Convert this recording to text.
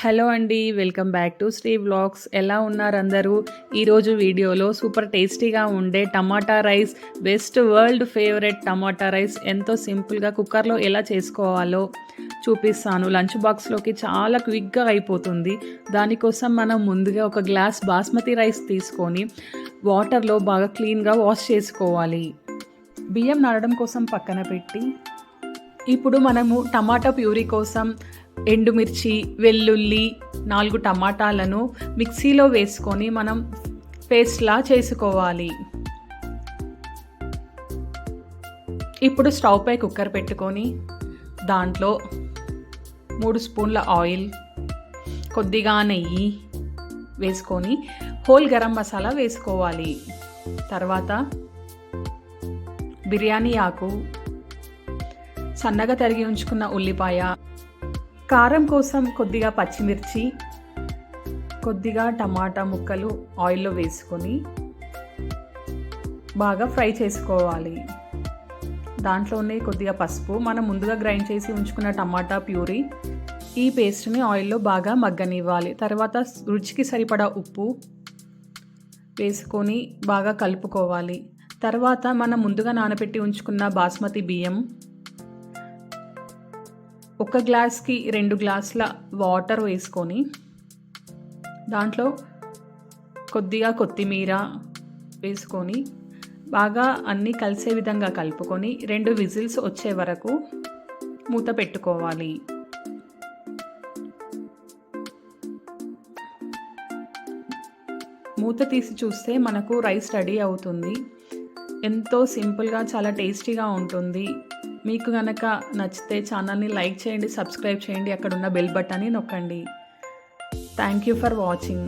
Hello అండి, welcome back to Sri vlogs. ఎలా ఉన్నారు అందరూ? ఈరోజు వీడియోలో సూపర్ టేస్టీగా ఉండే tomato rice, best world favourite tomato rice ఎంతో సింపుల్గా కుక్కర్లో ఎలా చేసుకోవాలో చూపిస్తాను. లంచ్ బాక్స్లోకి చాలా క్విక్గా అయిపోతుంది. దానికోసం మనం ముందుగా ఒక గ్లాస్ బాస్మతి రైస్ తీసుకొని వాటర్లో బాగా క్లీన్గా వాష్ చేసుకోవాలి. బియ్యం నానడం కోసం పక్కన పెట్టి ఇప్పుడు మనము టమాటా ప్యూరీ కోసం ఎండుమిర్చి, వెల్లుల్లి, 4 టమాటాలను మిక్సీలో వేసుకొని మనం పేస్ట్లా చేసుకోవాలి. ఇప్పుడు స్టవ్ పై కుక్కర్ పెట్టుకొని దాంట్లో 3 స్పూన్ల ఆయిల్, కొద్దిగా నెయ్యి వేసుకొని హోల్ గరం మసాలా వేసుకోవాలి. తర్వాత బిర్యానీ ఆకు, సన్నగా తరిగి ఉంచుకున్న ఉల్లిపాయ, కారం కోసం కొద్దిగా పచ్చిమిర్చి, కొద్దిగా టమాటా ముక్కలు ఆయిల్లో వేసుకొని బాగా ఫ్రై చేసుకోవాలి. దాంట్లోనే కొద్దిగా పసుపు, మనం ముందుగా గ్రైండ్ చేసి ఉంచుకున్న టమాటా ప్యూరీ, ఈ పేస్ట్ని ఆయిల్లో బాగా మగ్గనివ్వాలి. తర్వాత రుచికి సరిపడా ఉప్పు వేసుకొని బాగా కలుపుకోవాలి. తర్వాత మనం ముందుగా నానబెట్టి ఉంచుకున్న బాస్మతి బియ్యం, 1 గ్లాస్కి 2 గ్లాసుల వాటర్ వేసుకొని దాంట్లో కొద్దిగా కొత్తిమీర వేసుకొని బాగా అన్నీ కలిసే విధంగా కలుపుకొని 2 విజిల్స్ వచ్చే వరకు మూత పెట్టుకోవాలి. మూత తీసి చూస్తే మనకు రైస్ రెడీ అవుతుంది. ఎంతో సింపుల్గా చాలా టేస్టీగా ఉంటుంది. మీకు కనుక నచ్చితే ఛానల్ని లైక్ చేయండి, సబ్స్క్రైబ్ చేయండి, అక్కడున్న బెల్ బటన్ని నొక్కండి. Thank you for watching.